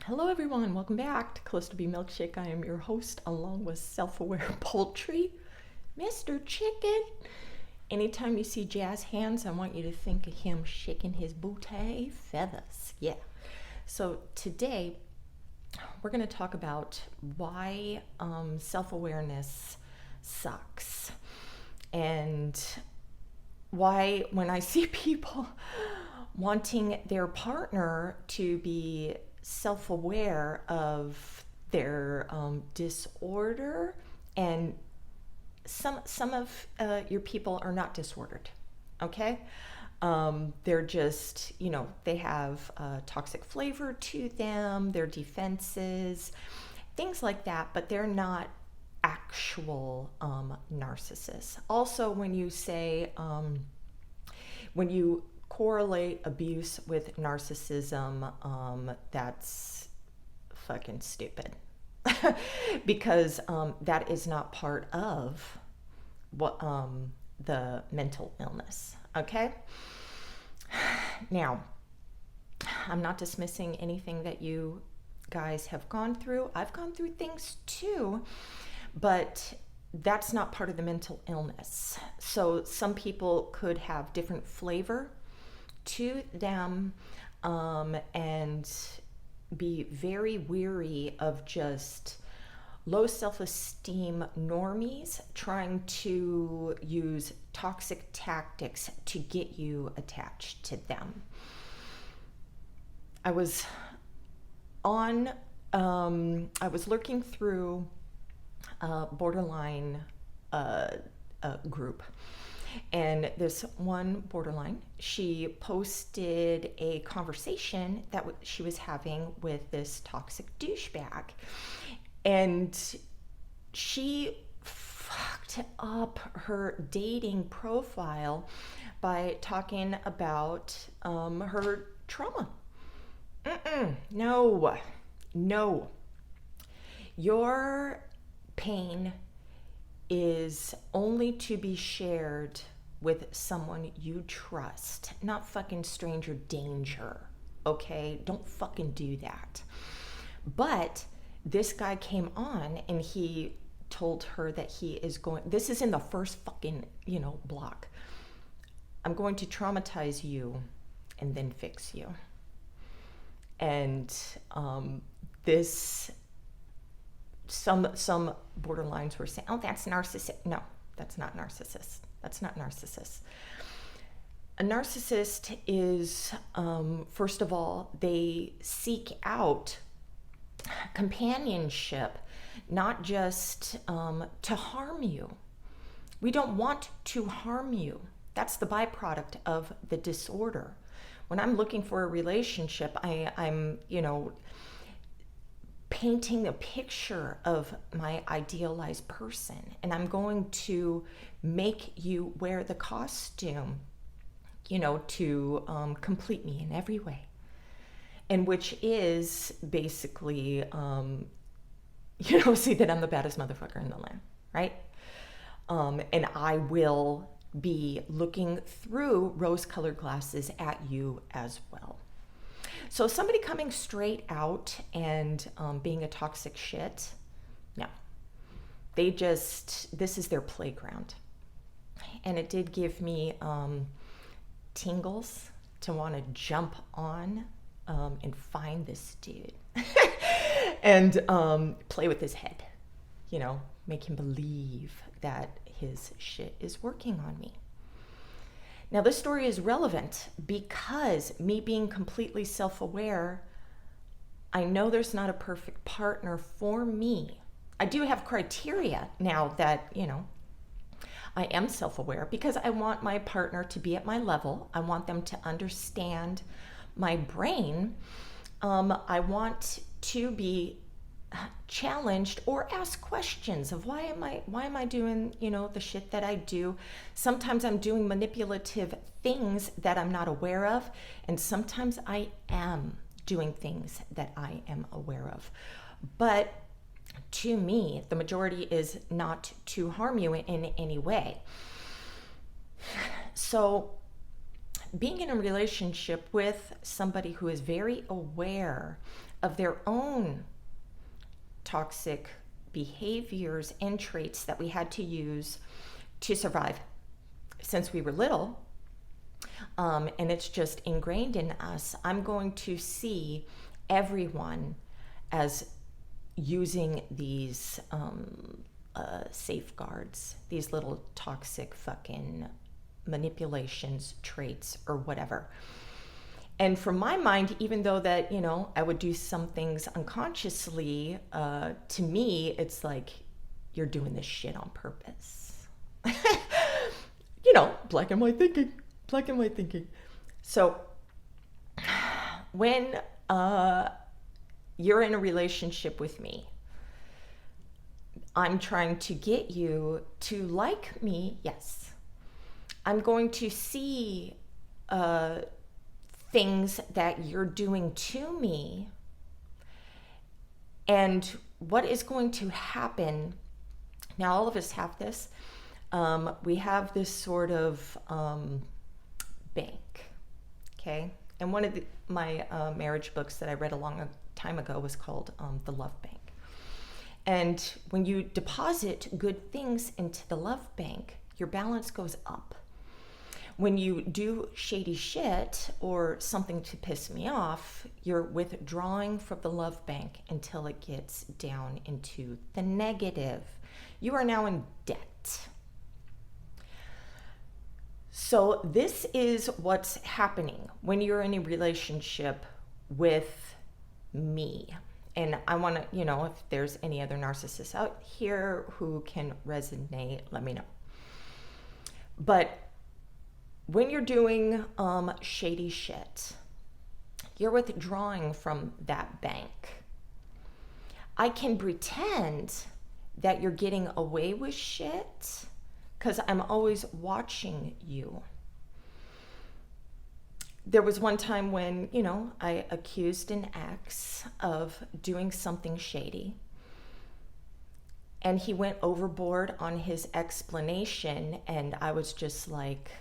Hello everyone, welcome back to Clusterbmilkshake. I am your host along with self-aware poultry, Mr. Chicken. Anytime you see jazz hands, I want you to think of him shaking his booty feathers. Yeah. So today we're going to talk about why self-awareness sucks, and why when I see people wanting their partner to be self-aware of their disorder, and some of your people are not disordered, okay? They're just, they have toxic flavor to them, their defenses, things like that, but they're not actual narcissists. Also, when you say, when you correlate abuse with narcissism, that's fucking stupid. Because that is not part of what the mental illness, okay? Now, I'm not dismissing anything that you guys have gone through. I've gone through things too, but that's not part of the mental illness. So some people could have different flavor to them, and be very weary of just low self-esteem normies trying to use toxic tactics to get you attached to them. I was lurking through a borderline group. And this one borderline, she posted a conversation that she was having with this toxic douchebag. And she fucked up her dating profile by talking about her trauma. No. Your pain is only to be shared with someone you trust, not fucking stranger danger, okay? Don't fucking do that. But this guy came on and he told her that he is going, this is in the first fucking, block. I'm going to traumatize you and then fix you. And some borderlines were saying, oh, that's narcissist. No, that's not narcissist. That's not narcissist. A narcissist is, first of all, they seek out companionship, not just to harm you. We don't want to harm you. That's the byproduct of the disorder. When I'm looking for a relationship, I'm painting a picture of my idealized person, and I'm going to make you wear the costume, to complete me in every way, and which is basically, see that I'm the baddest motherfucker in the land, right? And I will be looking through rose-colored glasses at you as well. So somebody coming straight out and being a toxic shit, no. This is their playground. And it did give me tingles to want to jump on and find this dude and play with his head, make him believe that his shit is working on me. Now, this story is relevant because me being completely self-aware, I know there's not a perfect partner for me. I do have criteria now that, I am self-aware, because I want my partner to be at my level. I want them to understand my brain. I want to be challenged or ask questions of why am I doing the shit that I do. Sometimes I'm doing manipulative things that I'm not aware of, and sometimes I am doing things that I am aware of. But to me, the majority is not to harm you in any way. So being in a relationship with somebody who is very aware of their own toxic behaviors and traits that we had to use to survive since we were little. And it's just ingrained in us. I'm going to see everyone as using these safeguards, these little toxic fucking manipulations, traits, or whatever. And from my mind, even though that, you know, I would do some things unconsciously, to me, it's like, you're doing this shit on purpose. You know, black and white thinking. So when you're in a relationship with me, I'm trying to get you to like me, yes. I'm going to see things that you're doing to me, and what is going to happen. Now, all of us have this. We have this sort of bank, okay? And one of my marriage books that I read a long time ago was called The Love Bank. And when you deposit good things into the love bank, your balance goes up. When you do shady shit or something to piss me off, you're withdrawing from the love bank until it gets down into the negative. You are now in debt. So this is what's happening when you're in a relationship with me. And I want to, you know, if there's any other narcissists out here who can resonate, let me know. But when you're doing shady shit, you're withdrawing from that bank. I can pretend that you're getting away with shit because I'm always watching you. There was one time when, you know, I accused an ex of doing something shady, and he went overboard on his explanation, and I was just like,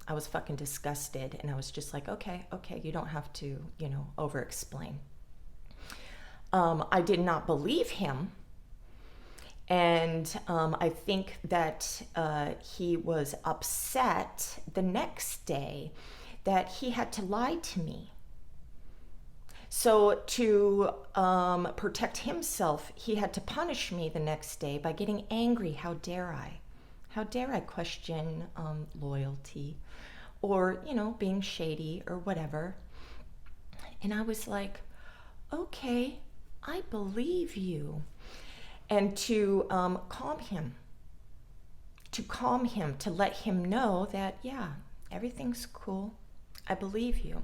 I was fucking disgusted, and I was just like, okay, you don't have to, you know, over-explain. I did not believe him, and I think that he was upset the next day that he had to lie to me. So to protect himself, he had to punish me the next day by getting angry. How dare I? How dare I question loyalty or, you know, being shady or whatever. And I was like, okay, I believe you. And to calm him, to let him know that, yeah, everything's cool. I believe you.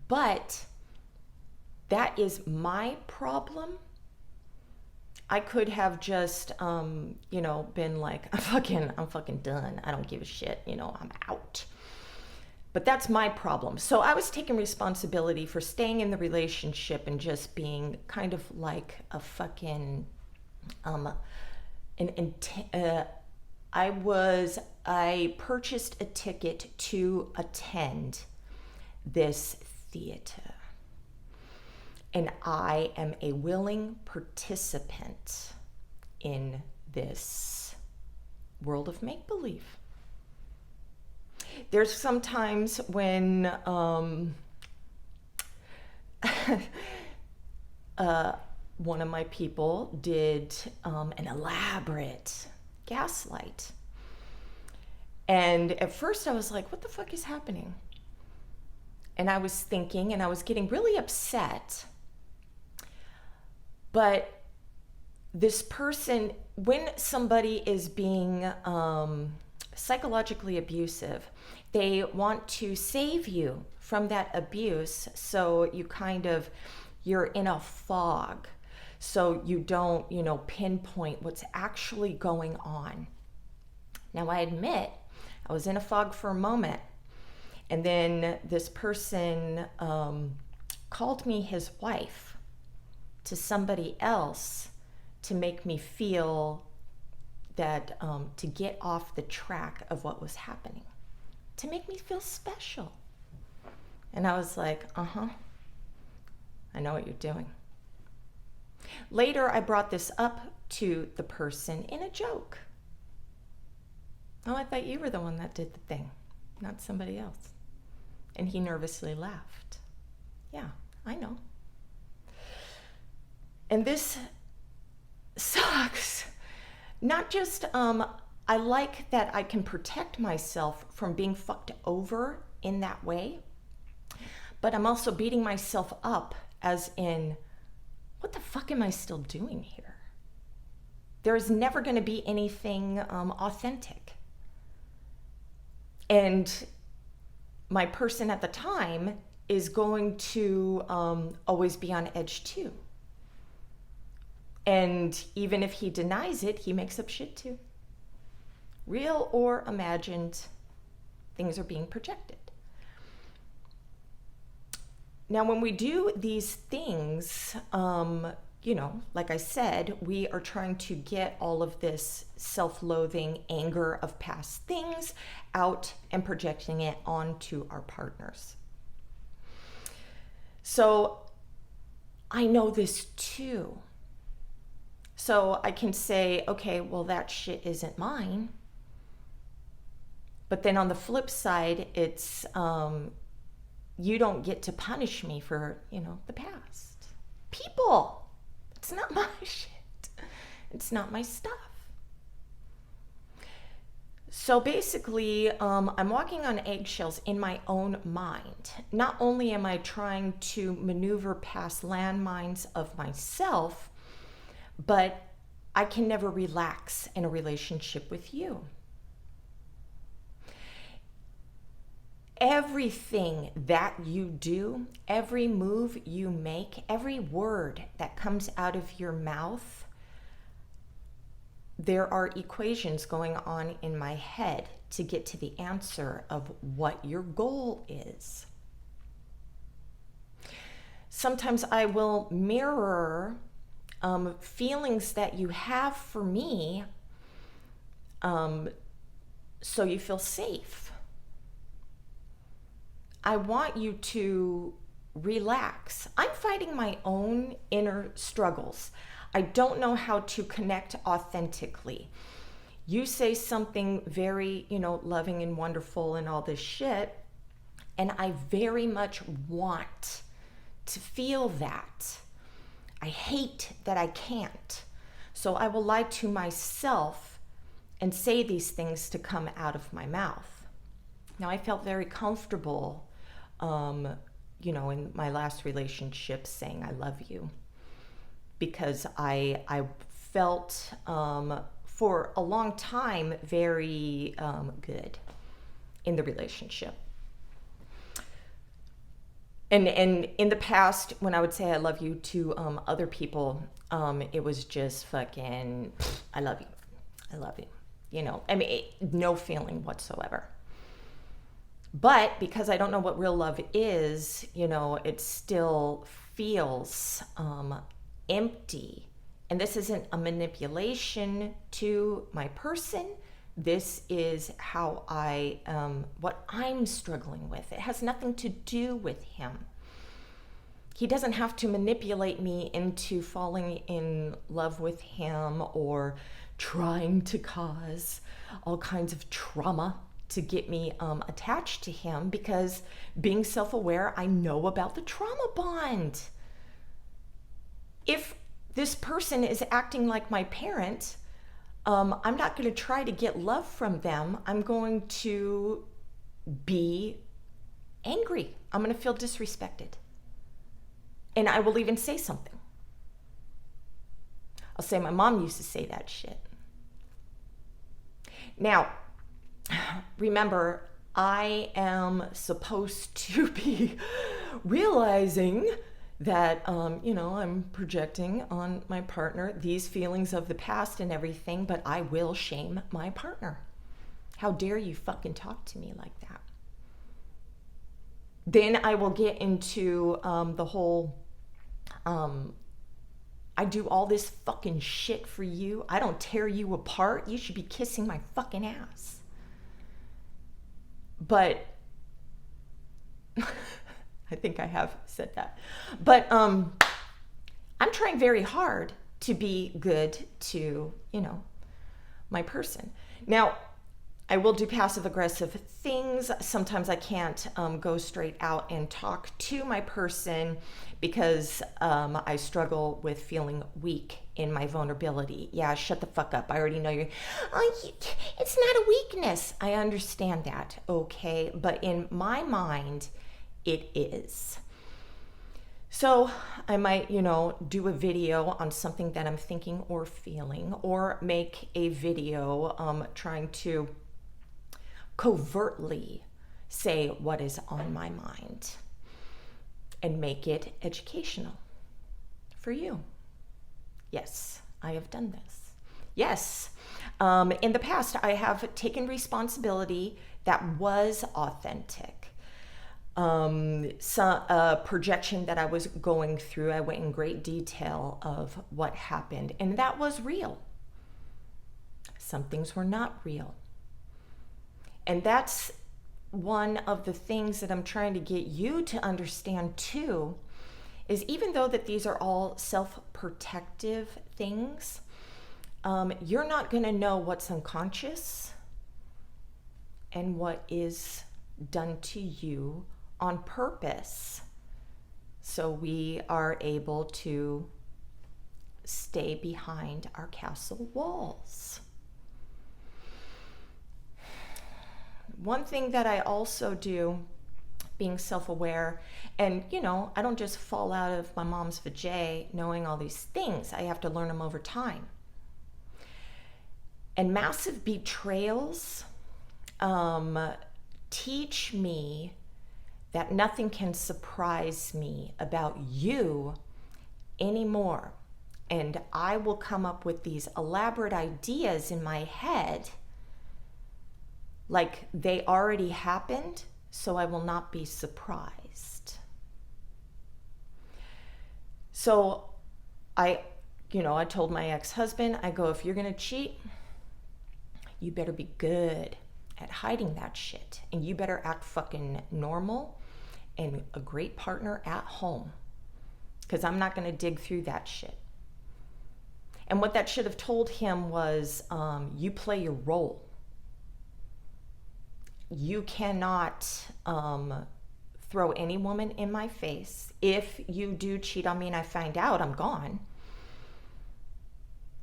But that is my problem. I could have just, you know, been like, I'm fucking done. I don't give a shit. You know, I'm out. But that's my problem. So I was taking responsibility for staying in the relationship and just being kind of like a fucking, I purchased a ticket to attend this theater. And I am a willing participant in this world of make-believe. There's sometimes when one of my people did an elaborate gaslight. And at first I was like, what the fuck is happening? And I was thinking, and I was getting really upset. But this person, when somebody is being psychologically abusive, they want to save you from that abuse. So you're in a fog. So you don't, you know, pinpoint what's actually going on. Now I admit, I was in a fog for a moment. And then this person called me his wife to somebody else to make me feel that, to get off the track of what was happening, to make me feel special. And I was like, I know what you're doing. Later, I brought this up to the person in a joke. Oh, I thought you were the one that did the thing, not somebody else. And he nervously laughed. Yeah, I know. And this sucks. Not just, I like that I can protect myself from being fucked over in that way, but I'm also beating myself up as in, what the fuck am I still doing here? There's never going to be anything authentic. And my person at the time is going to always be on edge too. And even if he denies it, he makes up shit too. Real or imagined, things are being projected. Now, when we do these things, like I said, we are trying to get all of this self-loathing, anger of past things out and projecting it onto our partners. So I know this too. So I can say, okay, well, that shit isn't mine. But then on the flip side, it's, you don't get to punish me for, the past. People. It's not my shit. It's not my stuff. So basically, I'm walking on eggshells in my own mind. Not only am I trying to maneuver past landmines of myself, but I can never relax in a relationship with you. Everything that you do, every move you make, every word that comes out of your mouth, there are equations going on in my head to get to the answer of what your goal is. Sometimes I will mirror feelings that you have for me so you feel safe. I want you to relax. I'm fighting my own inner struggles. I don't know how to connect authentically. You say something very, loving and wonderful and all this shit, and I very much want to feel that. I hate that I can't. So I will lie to myself and say these things to come out of my mouth. Now, I felt very comfortable in my last relationship saying I love you, because I felt for a long time very good in the relationship. And in the past, when I would say I love you to other people, it was just fucking, I love you. I love you. No feeling whatsoever. But because I don't know what real love is, it still feels empty. And this isn't a manipulation to my person. This is how what I'm struggling with. It has nothing to do with him. He doesn't have to manipulate me into falling in love with him or trying to cause all kinds of trauma to get me attached to him, because being self-aware, I know about the trauma bond. If this person is acting like my parent, I'm not going to try to get love from them. I'm going to be angry. I'm going to feel disrespected. And I will even say something. I'll say my mom used to say that shit. Now, remember, I am supposed to be realizing that, I'm projecting on my partner these feelings of the past and everything, but I will shame my partner. How dare you fucking talk to me like that? Then I will get into the whole, I do all this fucking shit for you. I don't tear you apart. You should be kissing my fucking ass. But I think I have said that. But I'm trying very hard to be good to, my person. Now, I will do passive aggressive things. Sometimes I can't go straight out and talk to my person because I struggle with feeling weak in my vulnerability. Yeah, shut the fuck up. I already know it's not a weakness. I understand that, okay? But in my mind, it is. So I might, do a video on something that I'm thinking or feeling, or make a video trying to covertly say what is on my mind and make it educational for you. Yes, I have done this. Yes, in the past, I have taken responsibility that was authentic. Projection that I was going through, I went in great detail of what happened, and that was real. Some things were not real. And that's one of the things that I'm trying to get you to understand too, is even though that these are all self-protective things, you're not going to know what's unconscious and what is done to you on purpose. So we are able to stay behind our castle walls. One thing that I also do, being self-aware, and I don't just fall out of my mom's vajay knowing all these things. I have to learn them over time. And massive betrayals teach me that nothing can surprise me about you anymore. And I will come up with these elaborate ideas in my head like they already happened, so I will not be surprised. So I told my ex-husband, I go, if you're gonna cheat, you better be good at hiding that shit. And you better act fucking normal and a great partner at home, because I'm not gonna dig through that shit. And what that should have told him was, you play your role. You cannot throw any woman in my face. If you do cheat on me and I find out, I'm gone.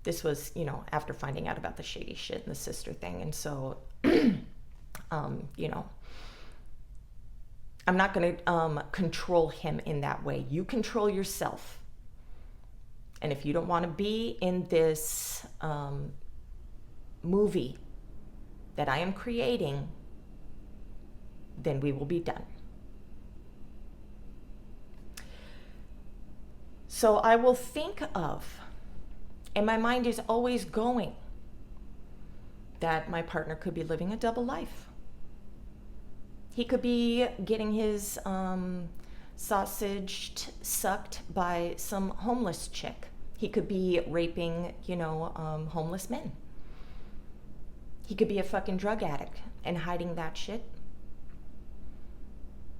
This was, after finding out about the shady shit and the sister thing. And so, I'm not going to control him in that way. You control yourself. And if you don't want to be in this movie that I am creating, then we will be done. So I will think of, and my mind is always going, that my partner could be living a double life. He could be getting his sausage sucked by some homeless chick. He could be raping, homeless men. He could be a fucking drug addict and hiding that shit.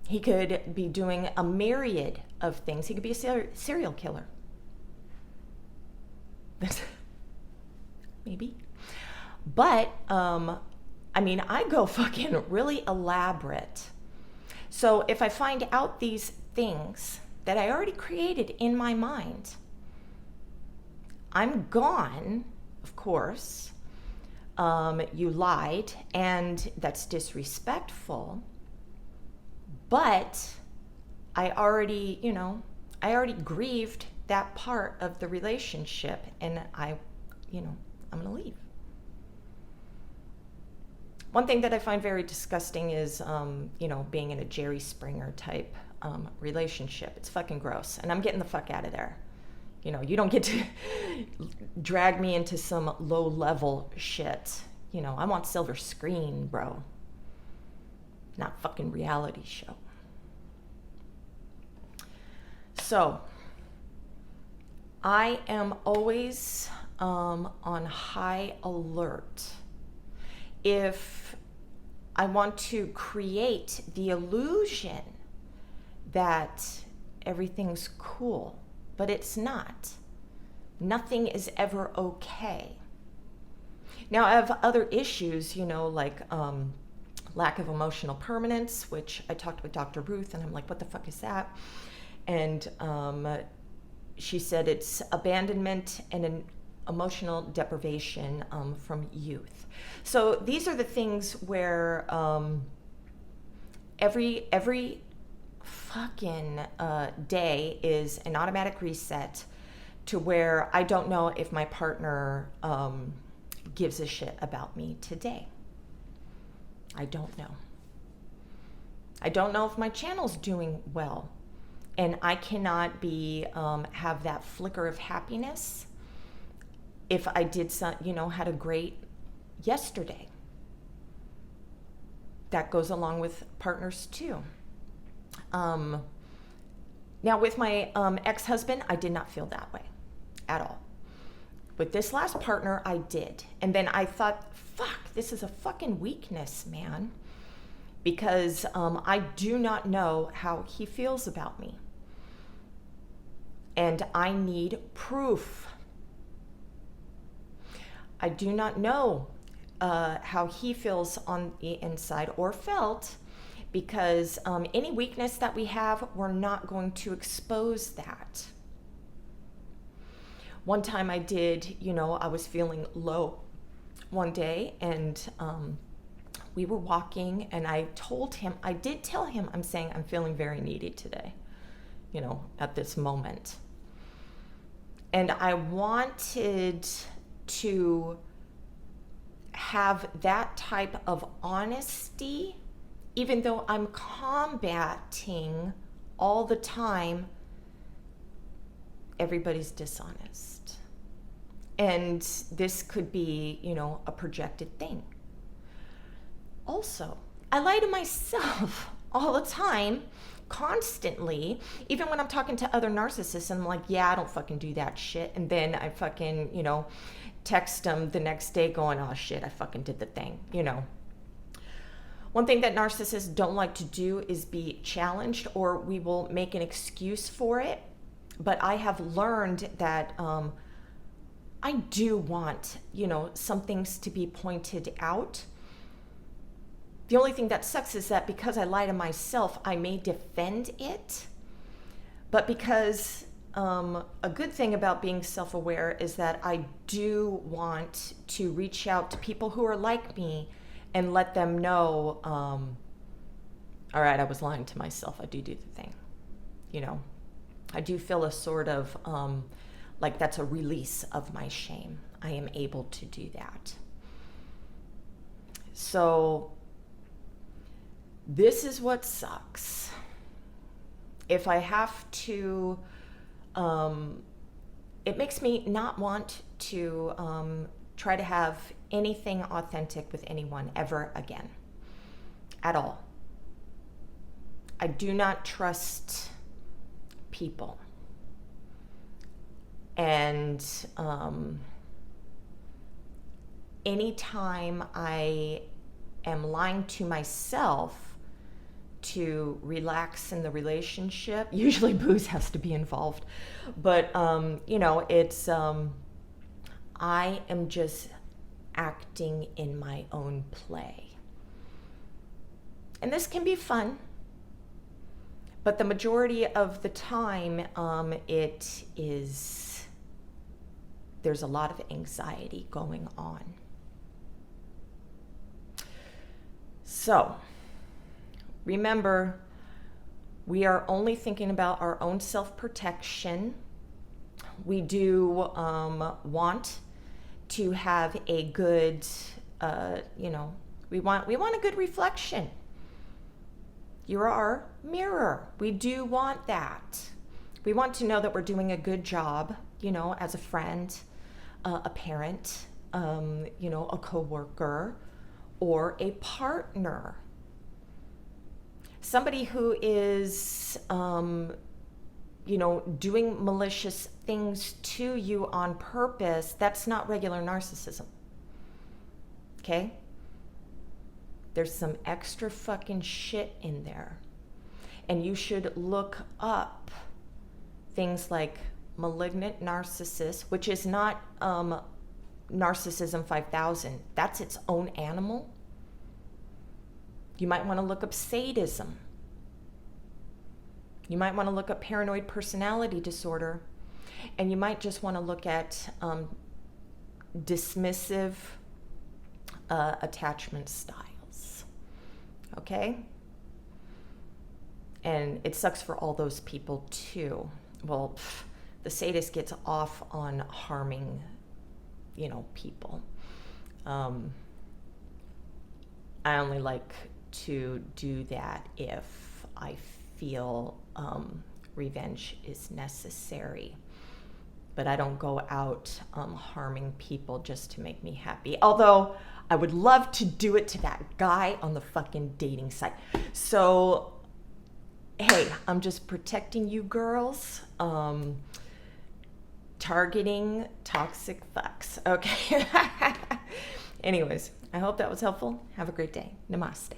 He could be doing a myriad of things. He could be a serial killer. Maybe. But, I go fucking really elaborate. So if I find out these things that I already created in my mind, I'm gone, of course. You lied, and that's disrespectful. But I already grieved that part of the relationship, and I'm going to leave. One thing that I find very disgusting is, being in a Jerry Springer type relationship. It's fucking gross, and I'm getting the fuck out of there. You don't get to drag me into some low-level shit. I want silver screen, bro. Not fucking reality show. So, I am always on high alert. If I want to create the illusion that everything's cool, but it's not. Nothing is ever okay. Now, I have other issues, like lack of emotional permanence, which I talked with Dr. Ruth, and I'm like, what the fuck is that? And she said it's abandonment and an emotional deprivation from youth. So these are the things where every fucking day is an automatic reset to where I don't know if my partner gives a shit about me today. I don't know. I don't know if my channel's doing well, and I cannot have that flicker of happiness if I did had a great yesterday. That goes along with partners too. Now with my ex-husband, I did not feel that way at all. With this last partner, I did. And then I thought, fuck, this is a fucking weakness, man. Because I do not know how he feels about me. And I need proof. I do not know how he feels on the inside or felt, because any weakness that we have, we're not going to expose that. One time I did, I was feeling low one day, and we were walking, and I did tell him, I'm saying I'm feeling very needy today, at this moment. And I wanted to have that type of honesty, even though I'm combating all the time everybody's dishonest. And this could be, a projected thing. Also, I lie to myself all the time, constantly, even when I'm talking to other narcissists, and I'm like, yeah, I don't fucking do that shit. And then I fucking, text them the next day going, oh shit, I fucking did the thing, One thing that narcissists don't like to do is be challenged, or we will make an excuse for it. But I have learned that I do want, some things to be pointed out. The only thing that sucks is that because I lie to myself, I may defend it. But because a good thing about being self-aware is that I do want to reach out to people who are like me and let them know, all right, I was lying to myself. I do the thing, I do feel a sort of like that's a release of my shame. I am able to do that. So this is what sucks. If I have to, it makes me not want to try to have anything authentic with anyone ever again, at all. I do not trust people. And anytime I am lying to myself to relax in the relationship, usually booze has to be involved, but it's I am just acting in my own play. And this can be fun, but the majority of the time there's a lot of anxiety going on. So remember, we are only thinking about our own self-protection. We do want to have a good, we want a good reflection. You're our mirror. We do want that. We want to know that we're doing a good job, as a friend, a parent, a coworker, or a partner. Somebody who is, doing malicious things to you on purpose, that's not regular narcissism. Okay? There's some extra fucking shit in there. And you should look up things like malignant narcissist, which is not Narcissism 5000. That's its own animal. You might want to look up sadism. You might want to look up paranoid personality disorder. And you might just want to look at dismissive attachment styles. Okay? And it sucks for all those people too. Well, the sadist gets off on harming, people. I only like to do that if I feel revenge is necessary. But I don't go out harming people just to make me happy. Although I would love to do it to that guy on the fucking dating site. So, hey, I'm just protecting you girls. Targeting toxic fucks. Okay. Anyways, I hope that was helpful. Have a great day. Namaste.